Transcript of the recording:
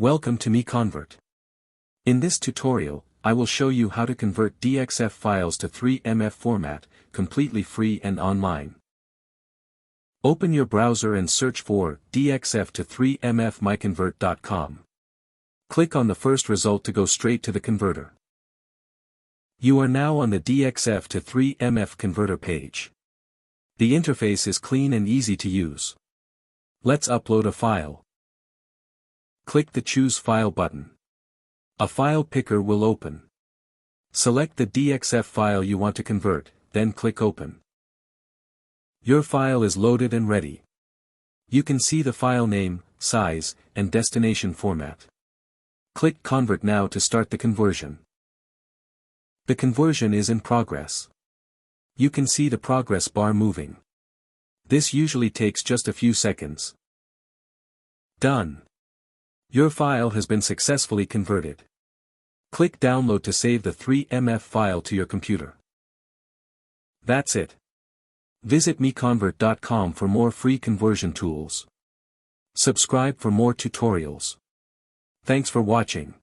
Welcome to MiConvert. In this tutorial, I will show you how to convert DXF files to 3MF format, completely free and online. Open your browser and search for DXF to 3MF MiConvert.com. Click on the first result to go straight to the converter. You are now on the DXF to 3MF converter page. The interface is clean and easy to use. Let's upload a file. Click the Choose File button. A file picker will open. Select the DXF file you want to convert, then click Open. Your file is loaded and ready. You can see the file name, size, and destination format. Click Convert now to start the conversion. The conversion is in progress. You can see the progress bar moving. This usually takes just a few seconds. Done. Your file has been successfully converted. Click Download to save the 3MF file to your computer. That's it. Visit MiConvert.com for more free conversion tools. Subscribe for more tutorials. Thanks for watching.